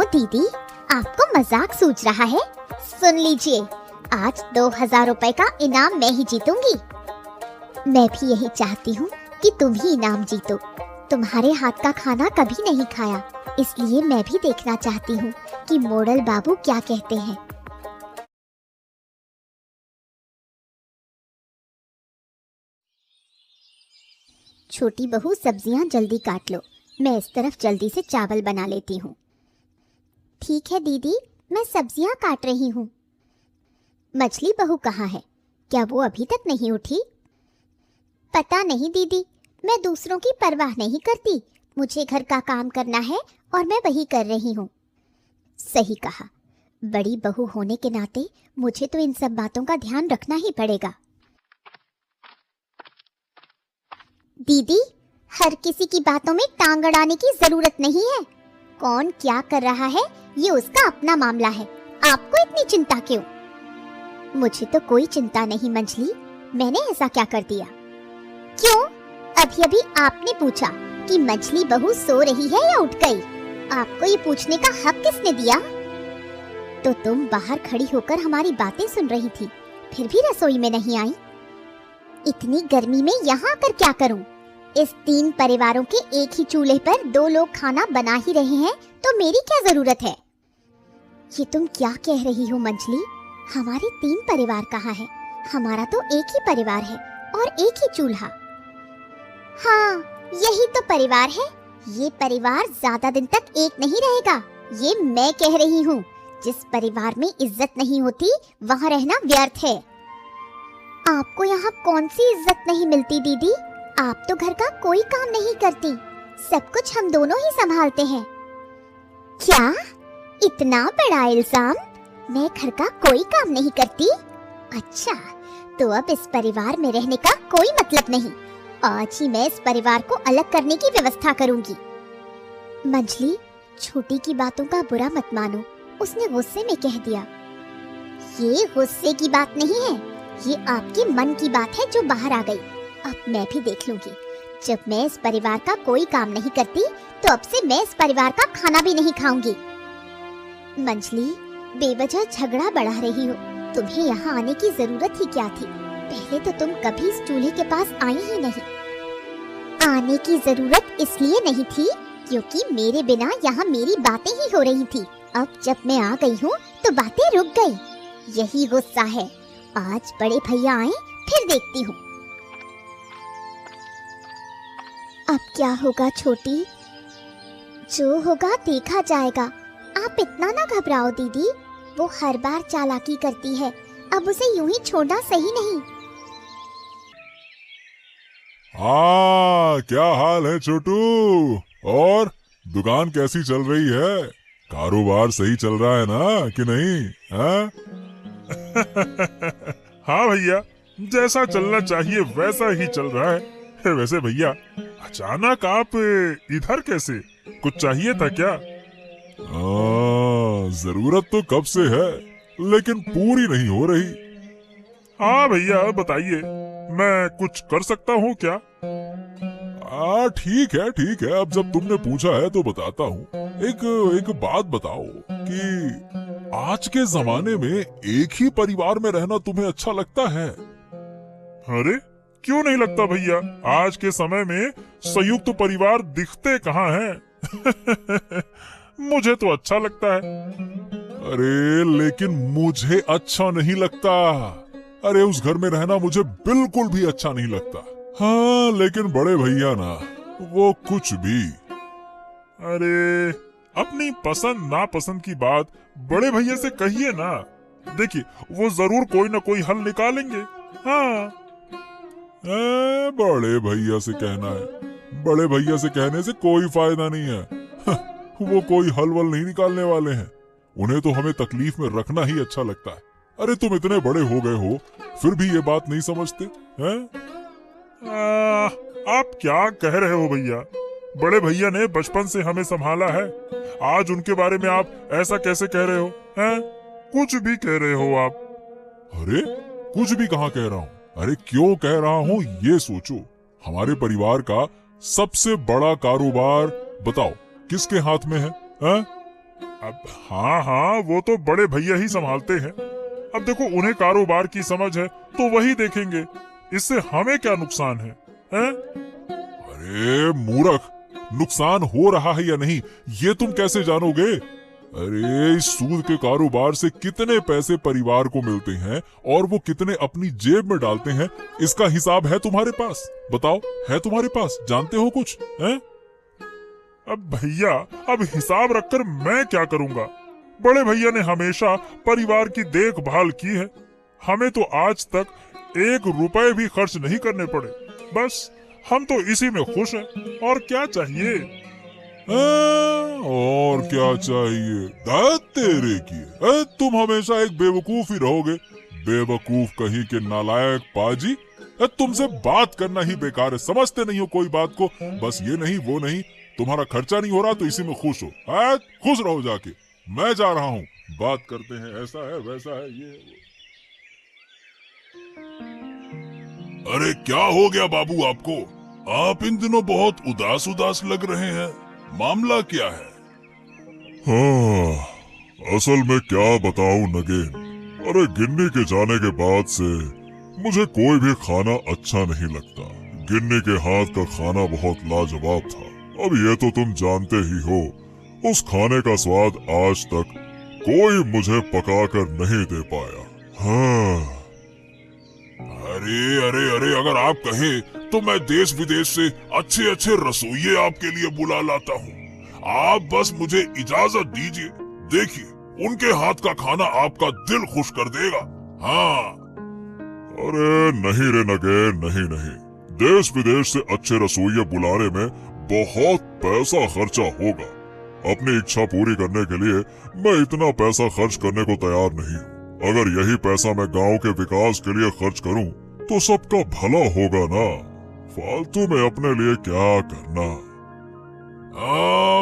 दीदी, आपको मजाक सूझ रहा है? सुन लीजिए, आज 2000 रुपए का इनाम मैं ही जीतूंगी। मैं भी यही चाहती हूँ कि तुम ही इनाम जीतो। तुम्हारे हाथ का खाना कभी नहीं खाया, इसलिए मैं भी देखना चाहती हूँ कि मॉडल बाबू क्या कहते हैं। छोटी बहू, सब्जियां जल्दी काट लो, मैं इस तरफ जल्दी से चावल बना लेती हूँ। ठीक है दीदी, मैं सब्जियां काट रही हूँ। मछली बहू कहाँ है? क्या वो अभी तक नहीं उठी? पता नहीं दीदी, मैं दूसरों की परवाह नहीं करती। मुझे घर का काम करना है और मैं वही कर रही हूँ। सही कहा, बड़ी बहू होने के नाते मुझे तो इन सब बातों का ध्यान रखना ही पड़ेगा। दीदी, हर किसी की बातों में टांग अड़ाने की जरूरत नहीं है। कौन क्या कर रहा है ये उसका अपना मामला है, आपको इतनी चिंता क्यों? मुझे तो कोई चिंता नहीं मंजली, मैंने ऐसा क्या कर दिया? क्यों? अभी अभी आपने पूछा कि मछली बहू सो रही है या उठ गई। आपको ये पूछने का हक किसने दिया? तो तुम बाहर खड़ी होकर हमारी बातें सुन रही थी, फिर भी रसोई में नहीं आई। इतनी गर्मी में यहाँ आकर क्या करूं? इस 3 परिवारों के एक ही चूल्हे पर 2 लोग खाना बना ही रहे हैं, तो मेरी क्या जरूरत है? ये तुम क्या कह रही हो मंजली? हमारे 3 परिवार कहाँ है? हमारा तो एक ही परिवार है और एक ही चूल्हा। हाँ, यही तो परिवार है। ये परिवार ज्यादा दिन तक एक नहीं रहेगा, ये मैं कह रही हूँ। जिस परिवार में इज्जत नहीं होती वहाँ रहना व्यर्थ है। आपको यहाँ कौन सी इज्जत नहीं मिलती दीदी? आप तो घर का कोई काम नहीं करती, सब कुछ हम दोनों ही संभालते हैं। क्या? इतना बड़ा इल्जाम? मैं घर का कोई काम नहीं करती? अच्छा, तो अब इस परिवार में रहने का कोई मतलब नहीं। आज ही मैं इस परिवार को अलग करने की व्यवस्था करूंगी। मंजली, छोटी की बातों का बुरा मत मानो, उसने गुस्से में कह दिया। ये गुस्से की बात नहीं है, ये आपके मन की बात है जो बाहर आ गई। अब मैं भी देख लूंगी। जब मैं इस परिवार का कोई काम नहीं करती, तो अब से मैं इस परिवार का खाना भी नहीं खाऊंगी। मंजली, बेवजह झगड़ा बढ़ा रही हो। तुम्हें यहाँ आने की जरूरत ही क्या थी? पहले तो तुम कभी इस चूल्हे के पास आई ही नहीं। आने की जरूरत इसलिए नहीं थी क्योंकि मेरे बिना यहाँ मेरी बातें ही हो रही थी। अब जब मैं आ गई हूँ तो बातें रुक गई। यही गुस्सा है। आज बड़े भैया आए, फिर देखती हूँ। अब क्या होगा छोटी? जो होगा देखा जाएगा। आप इतना ना घबराओ दीदी, वो हर बार चालाकी करती है, अब उसे यूं ही छोड़ना सही नहीं। हाँ, क्या हाल है छोटू? और दुकान कैसी चल रही है? कारोबार सही चल रहा है ना कि नहीं? हाँ? हाँ भैया, जैसा चलना चाहिए वैसा ही चल रहा है। वैसे भैया, अचानक आप इधर कैसे? कुछ चाहिए था क्या? जरूरत तो कब से है, लेकिन पूरी नहीं हो रही। हाँ भैया, बताइए, मैं कुछ कर सकता हूँ क्या? ठीक है ठीक है, अब जब तुमने पूछा है तो बताता हूँ। एक बात बताओ कि आज के जमाने में एक ही परिवार में रहना तुम्हें अच्छा लगता है? अरे क्यों नहीं लगता भैया, आज के समय में संयुक्त परिवार दिखते कहाँ हैं? मुझे तो अच्छा लगता है। अरे लेकिन मुझे अच्छा नहीं लगता। अरे उस घर में रहना मुझे बिल्कुल भी अच्छा नहीं लगता। हाँ, लेकिन बड़े भैया ना, वो कुछ भी। अरे अपनी पसंद नापसंद की बात बड़े भैया से कहिए ना। देखिए, वो जरूर कोई ना कोई हल निकालेंगे। हाँ, बड़े भैया से कहना है? बड़े भैया से कहने से कोई फायदा नहीं है। वो कोई हल वल नहीं निकालने वाले हैं। उन्हें तो हमें तकलीफ में रखना ही अच्छा लगता है। अरे तुम इतने बड़े हो गए हो, फिर भी ये बात नहीं समझते हैं? आप क्या कह रहे हो भैया? बड़े भैया ने बचपन से हमें संभाला है, आज उनके बारे में आप ऐसा कैसे कह रहे हो? हैं? कुछ भी कह रहे हो आप। अरे कुछ भी कहाँ कह रहा हूँ? अरे क्यों कह रहा हूँ ये सोचो। हमारे परिवार का सबसे बड़ा कारोबार बताओ किसके हाथ में है? अब हाँ हाँ, वो तो बड़े भैया ही संभालते हैं। अब देखो, उन्हें कारोबार की समझ है तो वही देखेंगे, इससे हमें क्या नुकसान है, हैं? अरे मूर्ख, नुकसान हो रहा है या नहीं ये तुम कैसे जानोगे? अरे इस सूद के कारोबार से कितने पैसे परिवार को मिलते हैं और वो कितने अपनी जेब में डालते हैं, इसका हिसाब है तुम्हारे पास? बताओ, है तुम्हारे पास? जानते हो कुछ, हैं? अब भैया, अब हिसाब रखकर मैं क्या करूंगा? बड़े भैया ने हमेशा परिवार की देखभाल की है, हमें तो आज तक 1 रुपए भी खर्च नहीं करने पड़े। बस हम तो इसी में खुश हैं, और क्या चाहिए? और क्या चाहिए? दाद तेरे की, तुम हमेशा एक बेवकूफ ही रहोगे। बेवकूफ कहीं के नालायक पाजी। तुमसे बात करना ही बेकार है, समझते नहीं हो कोई बात को। बस ये नहीं वो नहीं, तुम्हारा खर्चा नहीं हो रहा तो इसी में खुश हो। खुश रहो जाके, मैं जा रहा हूँ। बात करते हैं, ऐसा है वैसा है ये। अरे क्या हो गया बाबू आपको? आप इन दिनों बहुत उदास उदास लग रहे हैं, मामला क्या है? हाँ, असल में क्या बताऊं नगेन, अरे गिन्नी के जाने के बाद से मुझे कोई भी खाना अच्छा नहीं लगता। गिन्नी के हाथ का खाना बहुत लाजवाब था। अब ये तो तुम जानते ही हो, उस खाने का स्वाद आज तक कोई मुझे पकाकर नहीं दे पाया। हाँ। अरे अरे अरे, अगर आप कहें तो मैं देश विदेश से अच्छे अच्छे रसोइये आपके लिए बुला लाता हूँ। आप बस मुझे इजाजत दीजिए, देखिए उनके हाथ का खाना आपका दिल खुश कर देगा। हाँ। अरे नहीं रे नगेन, नहीं नहीं, देश विदेश से अच्छे रसोइये बुलाने में बहुत पैसा खर्चा होगा। अपनी इच्छा पूरी करने के लिए मैं इतना पैसा खर्च करने को तैयार नहीं हूँ। अगर यही पैसा मैं गांव के विकास के लिए खर्च करूं तो सबका भला होगा ना। फालतू में अपने लिए क्या करना।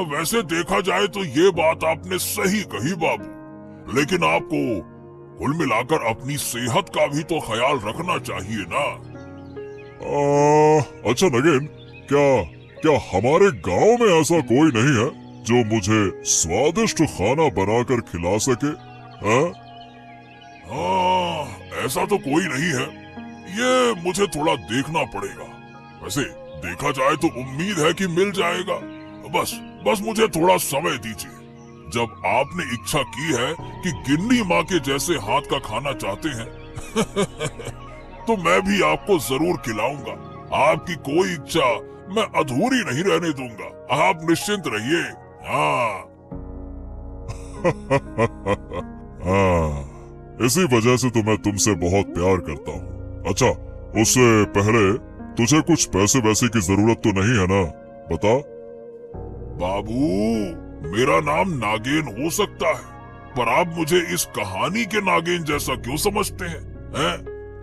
वैसे देखा जाए तो ये बात आपने सही कही बाबू, लेकिन आपको कुल मिलाकर अपनी सेहत का भी तो ख्याल रखना चाहिए ना। अच्छा नगेन, क्या हमारे गांव में ऐसा कोई नहीं है जो मुझे स्वादिष्ट खाना बनाकर खिला सके? ऐसा तो कोई नहीं है, ये मुझे थोड़ा देखना पड़ेगा। वैसे देखा जाए तो उम्मीद है कि मिल जाएगा। बस मुझे थोड़ा समय दीजिए। जब आपने इच्छा की है कि गिन्नी माँ के जैसे हाथ का खाना चाहते हैं तो मैं भी आपको जरूर खिलाऊंगा। आपकी कोई इच्छा मैं अधूरी नहीं रहने दूंगा, आप निश्चिंत रहिए। हाँ। इसी वजह से तो मैं तुमसे बहुत प्यार करता हूँ। अच्छा, उससे पहले तुझे कुछ पैसे वैसे की जरूरत तो नहीं है ना? बता। बाबू, मेरा नाम नागेन हो सकता है, पर आप मुझे इस कहानी के नागेन जैसा क्यों समझते हैं?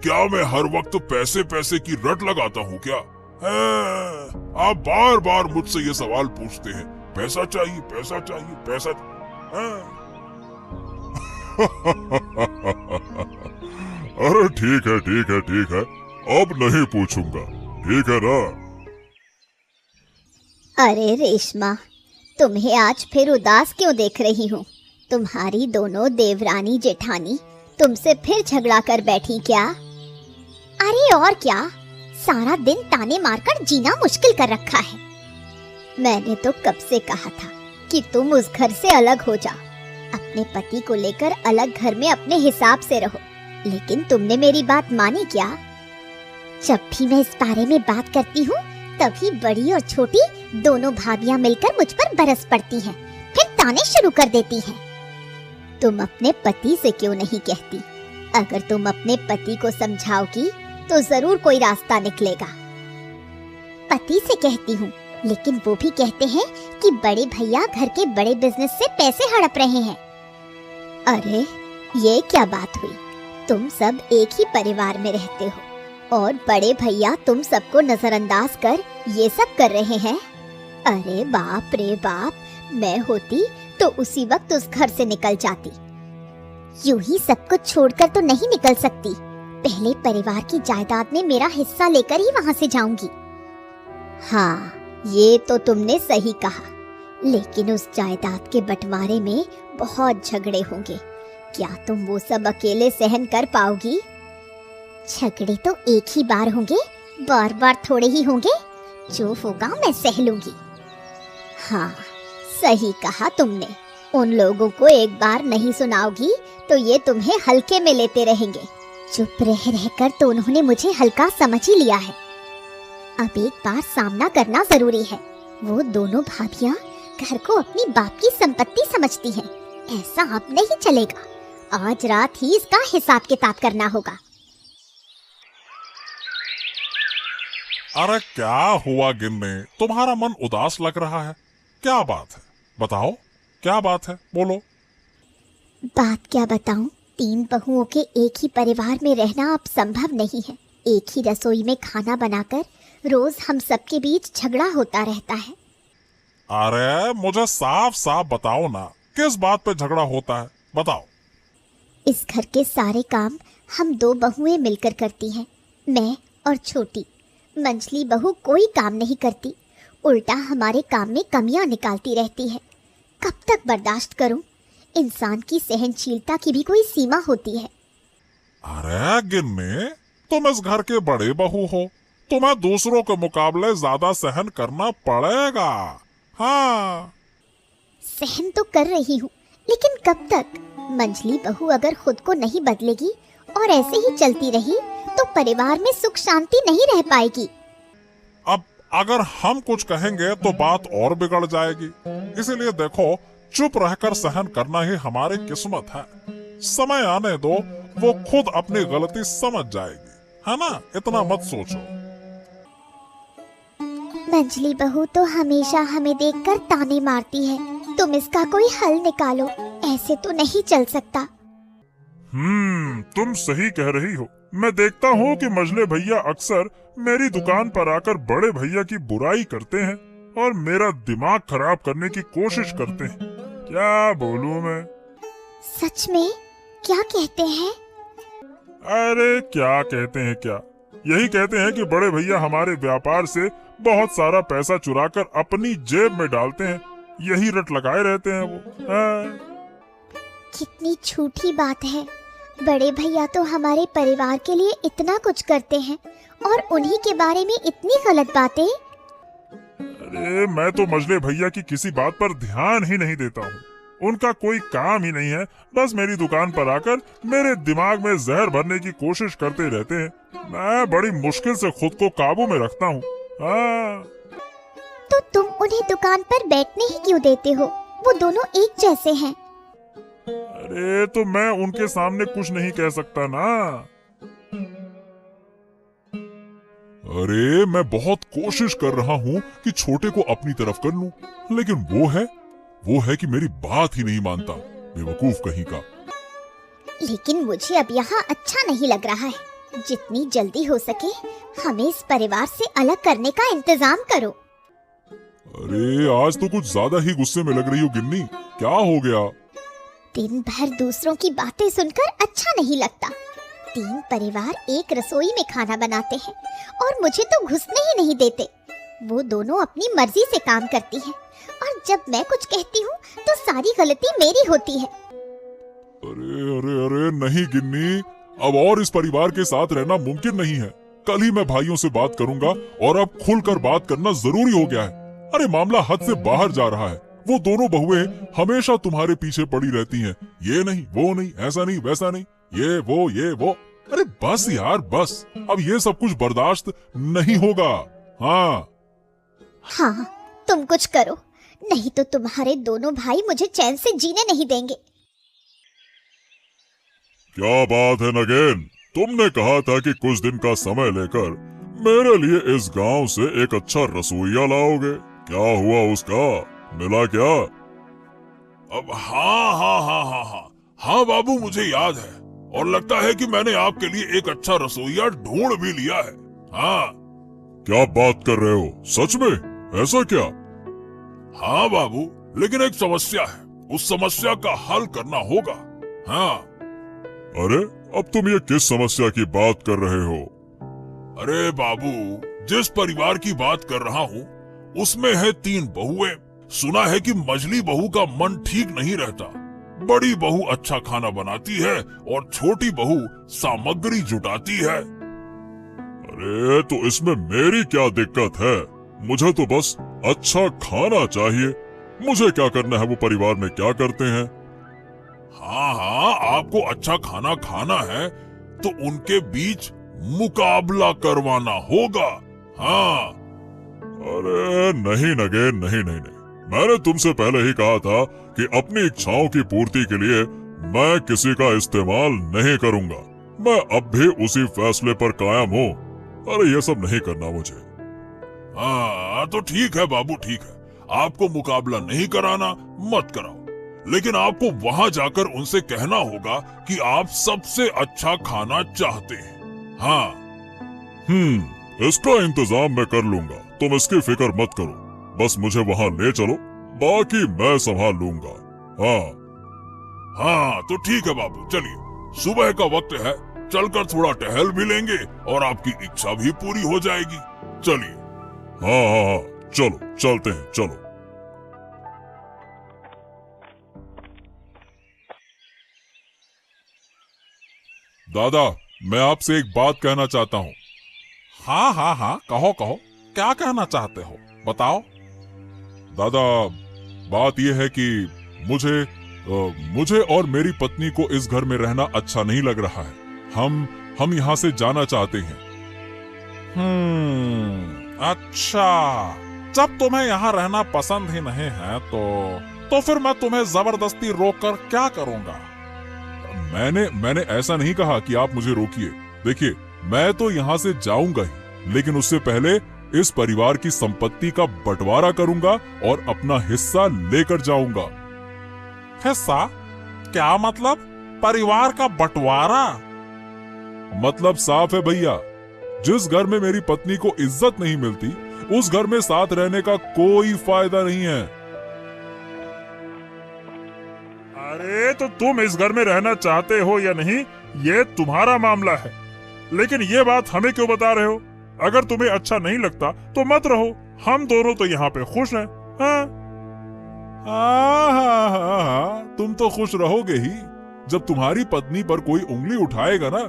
क्या मैं हर वक्त पैसे पैसे की रट लगाता हूँ क्या? आप बार बार मुझसे ये सवाल पूछते हैं, पैसा चाहिए पैसा चाहिए पैसा। अरे ठीक है, अब नहीं पूछूंगा, ठीक है ना? अरे रेशमा, तुम्हें आज फिर उदास क्यों देख रही हूँ? तुम्हारी दोनों देवरानी जेठानी तुमसे फिर झगड़ा कर बैठी क्या? अरे और क्या, सारा दिन ताने मारकर जीना मुश्किल कर रखा है। मैंने तो कब से कहा था कि तुम उस घर से अलग हो जाओ, अपने पति को लेकर अलग घर में अपने हिसाब से रहो, लेकिन तुमने मेरी बात मानी क्या? जब भी मैं इस बारे में बात करती हूँ तभी बड़ी और छोटी दोनों भाभियां मिलकर मुझ पर बरस पड़ती हैं, फिर ताने शुरू कर देती हैं। तुम अपने पति से क्यों नहीं कहती? अगर तुम अपने पति को समझाओगी तो जरूर कोई रास्ता निकलेगा। पति से कहती हूँ, लेकिन वो भी कहते हैं कि बड़े भैया घर के बड़े बिजनेस से पैसे हड़प रहे हैं। अरे ये क्या बात हुई? तुम सब एक ही परिवार में रहते हो और बड़े भैया तुम सबको नजरअंदाज कर ये सब कर रहे हैं। अरे बाप रे बाप, मैं होती तो उसी वक्त उस घर से निकल जाती। यूं ही सब कुछ छोड़कर तो नहीं निकल सकती, पहले परिवार की जायदाद में मेरा हिस्सा लेकर ही वहां से जाऊंगी। हाँ, ये तो तुमने सही कहा, लेकिन उस जायदाद के बंटवारे में बहुत झगड़े होंगे। क्या तुम वो सब अकेले सहन कर पाओगी? झगड़े तो एक ही बार होंगे, बार बार थोड़े ही होंगे। जो होगा मैं सह लूंगी। हाँ, सही कहा तुमने। उन लोगों को एक बार नहीं सुनाओगी तो ये तुम्हें हल्के में लेते रहेंगे। चुप रह रहकर तो उन्होंने मुझे हल्का समझ ही लिया है। अब एक बार सामना करना जरूरी है। वो दोनों भाभियां घर को अपनी बाप की संपत्ति समझती हैं। ऐसा अब नहीं चलेगा। आज रात ही इसका हिसाब किताब करना होगा। अरे क्या हुआ गिन्नी, तुम्हारा मन उदास लग रहा है? क्या बात है, बताओ क्या बात है, बोलो। बात क्या बताऊं? 3 बहुओं के एक ही परिवार में रहना अब संभव नहीं है। एक ही रसोई में खाना बनाकर रोज हम सबके बीच झगड़ा होता रहता है। अरे मुझे साफ साफ बताओ ना, किस बात पे झगड़ा होता है, बताओ। इस घर के सारे काम हम 2 बहुएं मिलकर करती हैं, मैं और छोटी। मंझली बहू कोई काम नहीं करती, उल्टा हमारे काम में कमियां निकालती रहती है। कब तक बर्दाश्त करूं? इंसान की सहनशीलता की भी कोई सीमा होती है। अरे गिन्नी, तुम इस घर के बड़े बहू हो, तुम्हें दूसरों के मुकाबले ज्यादा सहन करना पड़ेगा। हाँ, सहन तो कर रही हूँ, लेकिन कब तक? मंझली बहू अगर खुद को नहीं बदलेगी और ऐसे ही चलती रही तो परिवार में सुख शांति नहीं रह पाएगी। अब अगर हम कुछ कहेंगे तो बात और बिगड़ जाएगी। इसीलिए देखो, चुप रहकर सहन करना ही हमारी किस्मत है। समय आने दो, वो खुद अपनी गलती समझ जाएगी, है ना? इतना मत सोचो। मंझली बहू तो हमेशा हमें देखकर ताने मारती है। तुम इसका कोई हल निकालो, ऐसे तो नहीं चल सकता। तुम सही कह रही हो। मैं देखता हूँ कि मजले भैया अक्सर मेरी दुकान पर आकर बड़े भैया की बुराई करते हैं और मेरा दिमाग खराब करने की कोशिश करते हैं। क्या बोलूँ मैं? सच में? क्या कहते हैं? अरे क्या कहते हैं क्या, यही कहते हैं कि बड़े भैया हमारे व्यापार से बहुत सारा पैसा चुराकर अपनी जेब में डालते हैं। यही रट लगाए रहते हैं वो। कितनी झूठी बात है। बड़े भैया तो हमारे परिवार के लिए इतना कुछ करते हैं और उन्हीं के बारे में इतनी गलत बातें। अरे मैं तो मजले भैया की किसी बात पर ध्यान ही नहीं देता हूँ। उनका कोई काम ही नहीं है, बस मेरी दुकान पर आकर मेरे दिमाग में जहर भरने की कोशिश करते रहते हैं। मैं बड़ी मुश्किल से खुद को काबू में रखता हूँ। तो तुम उन्हें दुकान पर बैठने ही क्यों देते हो? वो दोनों एक जैसे हैं। अरे तो मैं उनके सामने कुछ नहीं कह सकता ना। अरे मैं बहुत कोशिश कर रहा हूँ कि छोटे को अपनी तरफ कर लूं, लेकिन वो है कि मेरी बात ही नहीं मानता। बेवकूफ कहीं का। लेकिन मुझे अब यहाँ अच्छा नहीं लग रहा है। जितनी जल्दी हो सके हमें इस परिवार से अलग करने का इंतजाम करो। अरे आज तो कुछ ज्यादा ही गुस्से में लग रही हो गिन्नी, क्या हो गया? दिन भर दूसरों की बातें सुनकर अच्छा नहीं लगता। 3 परिवार एक रसोई में खाना बनाते हैं और मुझे तो घुसने ही नहीं देते। वो दोनों अपनी मर्जी से काम करती हैं और जब मैं कुछ कहती हूँ तो सारी गलती मेरी होती है। अरे अरे अरे नहीं गिन्नी, अब और इस परिवार के साथ रहना मुमकिन नहीं है। कल ही मैं भाइयों से बात करूंगा और अब खुलकर बात करना जरूरी हो गया है। अरे मामला हद से बाहर जा रहा है। वो दोनों बहुएं हमेशा तुम्हारे पीछे पड़ी रहती हैं। ये नहीं, वो नहीं, ऐसा नहीं, वैसा नहीं, ये वो। अरे बस यार बस, अब ये सब कुछ बर्दाश्त नहीं होगा। हाँ, तुम कुछ करो, नहीं तो तुम्हारे दोनों भाई मुझे चैन से जीने नहीं देंगे। क्या बात है नगेन, तुमने कहा था कि कुछ दिन का समय लेकर मेरे लिए इस गांव से एक अच्छा रसोइया लाओगे। क्या हुआ उसका? मिला क्या? अब हाँ बाबू, मुझे याद है और लगता है कि मैंने आपके लिए एक अच्छा रसोइया ढूंढ भी लिया है। हाँ। क्या बात कर रहे हो? सच में? ऐसा क्या? हाँ बाबू, लेकिन एक समस्या है, उस समस्या का हल करना होगा। हाँ। अरे अब तुम ये किस समस्या की बात कर रहे हो? अरे बाबू, जिस परिवार की बात कर रहा हूँ उसमें है 3 बहुएं, सुना है कि मझली बहू का मन ठीक नहीं रहता। बड़ी बहू अच्छा खाना बनाती है और छोटी बहू सामग्री जुटाती है। अरे तो इसमें मेरी क्या दिक्कत है? मुझे तो बस अच्छा खाना चाहिए। मुझे क्या करना है, वो परिवार में क्या करते हैं। हाँ, आपको अच्छा खाना खाना है तो उनके बीच मुकाबला करवाना होगा। हाँ। अरे नहीं नगेन, नहीं नहीं नहीं, मैंने तुमसे पहले ही कहा था कि अपनी इच्छाओं की पूर्ति के लिए मैं किसी का इस्तेमाल नहीं करूंगा। मैं अब भी उसी फैसले पर कायम हूँ। अरे ये सब नहीं करना मुझे। हाँ तो ठीक है बाबू, ठीक है, आपको मुकाबला नहीं कराना, मत कराओ। लेकिन आपको वहां जाकर उनसे कहना होगा कि आप सबसे अच्छा खाना चाहते हैं। हाँ। इसका इंतजाम मैं कर लूंगा, तुम इसकी फिक्र मत करो। बस मुझे वहां ले चलो, बाकी मैं संभाल लूंगा। हाँ तो ठीक है बाबू, चलिए, सुबह का वक्त है, चलकर थोड़ा टहल भी लेंगे और आपकी इच्छा भी पूरी हो जाएगी। चलिए। हाँ, चलो चलते हैं, चलो। दादा, मैं आपसे एक बात कहना चाहता हूँ। हाँ, कहो कहो, क्या कहना चाहते हो, बताओ। दादा, बात यह है कि मुझे और मेरी पत्नी को इस घर में रहना अच्छा नहीं लग रहा है। हम यहाँ से जाना चाहते हैं। अच्छा, जब तुम्हें यहाँ रहना पसंद ही नहीं है तो फिर मैं तुम्हें जबरदस्ती रोककर क्या करूँगा। मैंने ऐसा नहीं कहा कि आप मुझे रोकिए। देखिए, मैं तो यहाँ से जाऊंगा ही, लेकिन उससे पहले इस परिवार की संपत्ति का बंटवारा करूंगा और अपना हिस्सा लेकर जाऊंगा। हिस्सा? क्या मतलब? परिवार का बंटवारा? मतलब साफ है भैया, जिस घर में मेरी पत्नी को इज्जत नहीं मिलती, उस घर में साथ रहने का कोई फायदा नहीं है। अरे तो तुम इस घर में रहना चाहते हो या नहीं, ये तुम्हारा मामला है। लेकिन ये बात हमें क्यों बता रहे हो? अगर तुम्हें अच्छा नहीं लगता तो मत रहो, हम दोनों तो यहाँ पे खुश हैं। हाँ, तुम तो खुश रहोगे ही। जब तुम्हारी पत्नी पर कोई उंगली उठाएगा ना,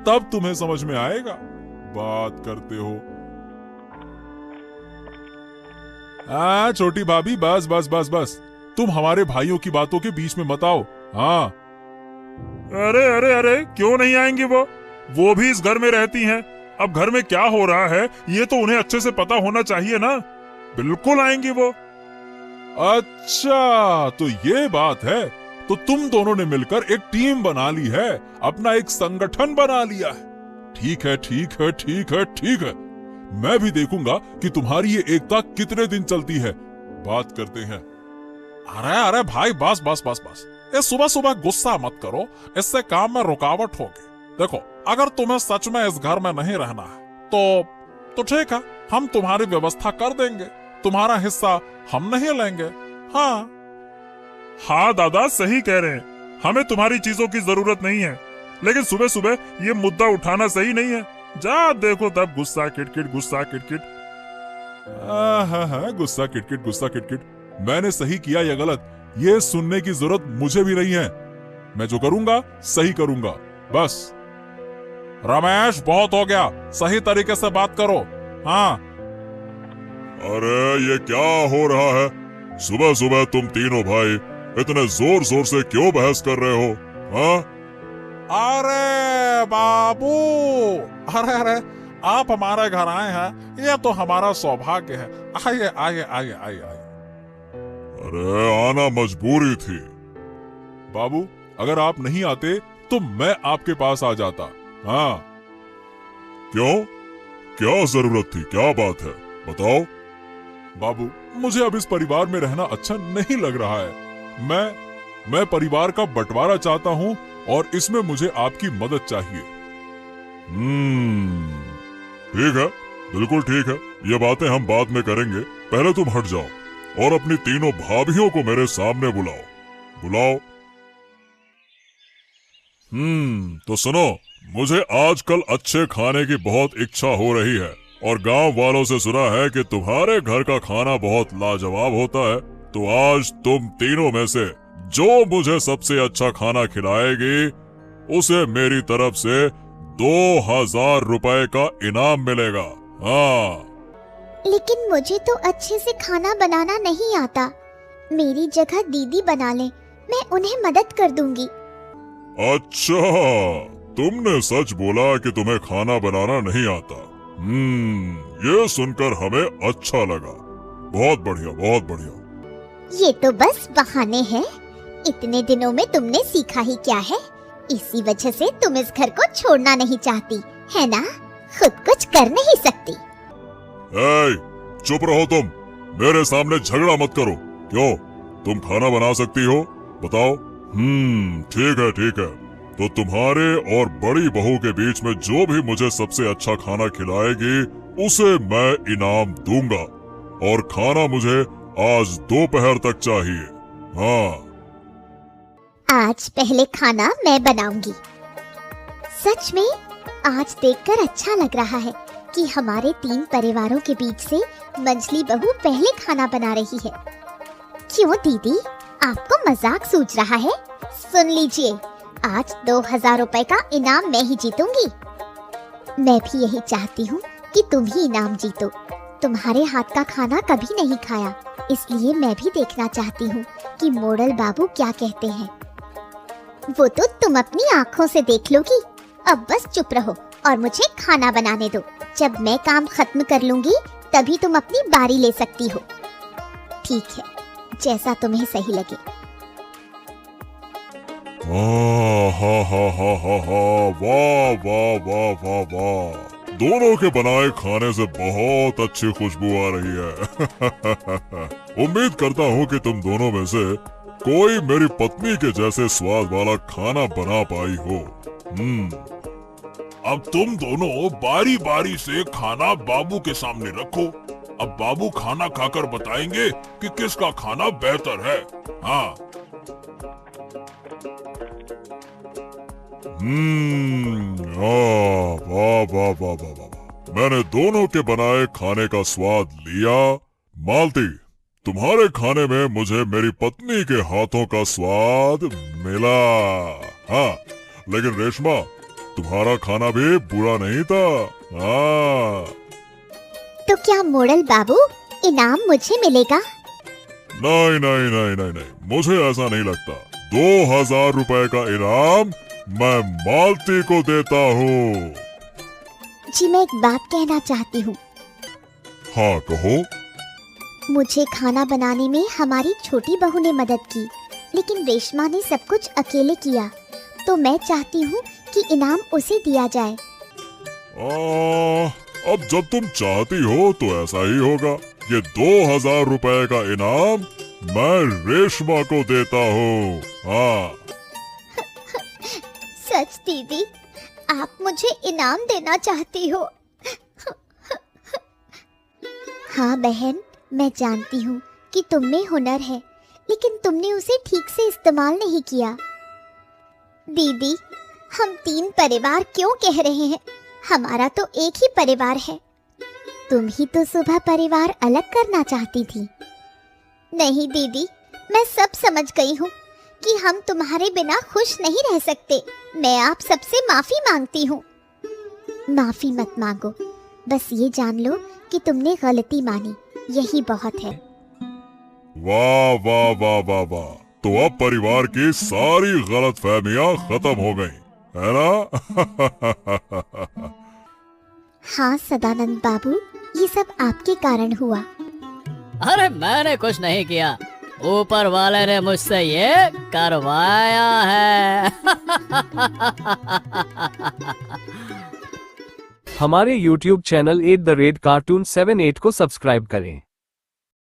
तब तुम्हें समझ में आएगा। बात करते हो। छोटी भाभी, बस बस बस बस, तुम हमारे भाइयों की बातों के बीच में मत आओ। हाँ। अरे अरे अरे, क्यों नहीं आएंगी? वो भी इस घर में रहती हैं। अब घर में क्या हो रहा है ये तो उन्हें अच्छे से पता होना चाहिए ना। बिल्कुल आएंगी वो। अच्छा, तो ये बात है। तो तुम दोनों ने मिलकर एक टीम बना ली है, अपना एक संगठन बना लिया है। ठीक है, ठीक है, ठीक है, ठीक है। मैं भी देखूंगा कि तुम्हारी ये एकता कितने दिन चलती है। बात करते हैं। अरे भाई, बस बस बस बस, ये सुबह सुबह गुस्सा मत करो, इससे काम में रुकावट होगी। देखो, अगर तुम्हें सच में इस घर में नहीं रहना है तो ठीक है, हम तुम्हारी व्यवस्था कर देंगे। तुम्हारा हिस्सा हम नहीं लेंगे। हाँ दादा, सही कह रहे हैं, हमें तुम्हारी चीजों की जरूरत नहीं है। लेकिन सुबह सुबह ये मुद्दा उठाना सही नहीं है। जा देखो तब गुस्सा किटकिट, गुस्सा किटकिट। हाँ, गुस्सा किटकिट, गुस्सा किटकिट। मैंने सही किया या गलत, ये सुनने की जरूरत मुझे भी नहीं है। मैं जो करूंगा सही करूंगा, बस। रमेश, बहुत हो गया, सही तरीके से बात करो। हाँ। अरे ये क्या हो रहा है? सुबह सुबह तुम तीनों भाई इतने जोर जोर से क्यों बहस कर रहे हो? हाँ? अरे बाबू, अरे आप हमारे घर आए हैं, ये तो हमारा सौभाग्य है। आइए आइए आइए आइए आइए। अरे आना मजबूरी थी। बाबू, अगर आप नहीं आते तो मैं आपके पास आ जाता। हाँ। क्यों? क्या जरूरत थी? क्या बात है, बताओ। बाबू, मुझे अब इस परिवार में रहना अच्छा नहीं लग रहा है। मैं परिवार का बंटवारा चाहता हूँ और इसमें मुझे आपकी मदद चाहिए। ठीक है, बिल्कुल ठीक है। ये बातें हम बाद में करेंगे। पहले तुम हट जाओ और अपनी तीनों भाभियों को मेरे सामने बुलाओ। तो सुनो, मुझे आजकल अच्छे खाने की बहुत इच्छा हो रही है और गांव वालों से सुना है कि तुम्हारे घर का खाना बहुत लाजवाब होता है। तो आज तुम तीनों में से जो मुझे सबसे अच्छा खाना खिलाएगी उसे मेरी तरफ से 2000 रुपए का इनाम मिलेगा। हाँ। लेकिन मुझे तो अच्छे से खाना बनाना नहीं आता। मेरी जगह दीदी बना ले, मैं उन्हें मदद कर दूंगी। अच्छा, तुमने सच बोला कि तुम्हें खाना बनाना नहीं आता। ये सुनकर हमें अच्छा लगा। बहुत बढ़िया, बहुत बढ़िया। ये तो बस बहाने हैं। इतने दिनों में तुमने सीखा ही क्या है? इसी वजह से तुम इस घर को छोड़ना नहीं चाहती, है ना? खुद कुछ कर नहीं सकती। चुप रहो तुम, मेरे सामने झगड़ा मत करो। क्यों, तुम खाना बना सकती हो? बताओ। ठीक है ठीक है। तो तुम्हारे और बड़ी बहू के बीच में जो भी मुझे सबसे अच्छा खाना खिलाएगी उसे मैं इनाम दूंगा, और खाना मुझे आज दोपहर तक चाहिए। हाँ। आज पहले खाना मैं बनाऊंगी। सच में आज देखकर अच्छा लग रहा है कि हमारे 3 परिवारों के बीच से मंझली बहू पहले खाना बना रही है। क्यों दीदी, आपको मजाक सूझ रहा है? सुन लीजिए, आज 2000 रुपए का इनाम मैं ही जीतूंगी। मैं भी यही चाहती हूँ कि तुम ही इनाम जीतो। तुम्हारे हाथ का खाना कभी नहीं खाया, इसलिए मैं भी देखना चाहती हूँ कि मोड़ल बाबू क्या कहते हैं। वो तो तुम अपनी आँखों से देख लोगी। अब बस चुप रहो और मुझे खाना बनाने दो। जब मैं काम खत्म कर लूंगी तभी तुम अपनी बारी ले सकती हो। ठीक है, जैसा तुम्हें सही लगे। वाह वाह वाह वाह वाह, दोनों के बनाए खाने से बहुत अच्छी खुशबू आ रही है। उम्मीद करता हूँ कि तुम दोनों में से कोई मेरी पत्नी के जैसे स्वाद वाला खाना बना पाई हो। अब तुम दोनों बारी बारी से खाना बाबू के सामने रखो। अब बाबू खाना खाकर बताएंगे कि किसका खाना बेहतर है। हाँ। वाह वाह वाह वाह वाह, मैंने दोनों के बनाए खाने का स्वाद लिया। मालती, तुम्हारे खाने में मुझे मेरी पत्नी के हाथों का स्वाद मिला। हाँ, लेकिन रेशमा, तुम्हारा खाना भी बुरा नहीं था। हाँ। तो क्या मोड़ल बाबू, इनाम मुझे मिलेगा? नहीं नहीं नहीं नहीं नहीं, मुझे ऐसा नहीं लगता। 2000 रुपए का इनाम मैं मालती को देता हूँ। जी, मैं एक बात कहना चाहती हूँ। हाँ, कहो। मुझे खाना बनाने में हमारी छोटी बहू ने मदद की, लेकिन रेशमा ने सब कुछ अकेले किया, तो मैं चाहती हूँ कि इनाम उसे दिया जाए। अब जब तुम चाहती हो तो ऐसा ही होगा। ये 2000 रुपए का इनाम मैं रेशमा को देता हूँ। हाँ। सच दीदी, आप मुझे इनाम देना चाहती हो? हाँ बहन, मैं जानती हूँ कि तुम में हुनर है, लेकिन तुमने उसे ठीक से इस्तेमाल नहीं किया। दीदी, हम 3 परिवार क्यों कह रहे हैं? हमारा तो एक ही परिवार है। तुम ही तो सुबह परिवार अलग करना चाहती थी। नहीं दीदी, मैं सब समझ गई हूँ कि हम तुम्हारे बिना खुश नहीं रह सकते। मैं आप सबसे माफी मांगती हूँ। माफी मत मांगो, बस ये जान लो कि तुमने गलती मानी, यही बहुत है। वाह वाह वाह वाह वाह, तो अब परिवार की सारी गलतफहमियां खत्म हो गई, है ना? हाँ सदानंद बाबू, ये सब आपके कारण हुआ। अरे मैंने कुछ नहीं किया, ऊपर वाले ने मुझसे ये करवाया है। हमारे YouTube चैनल @cartoon78 को सब्सक्राइब करें।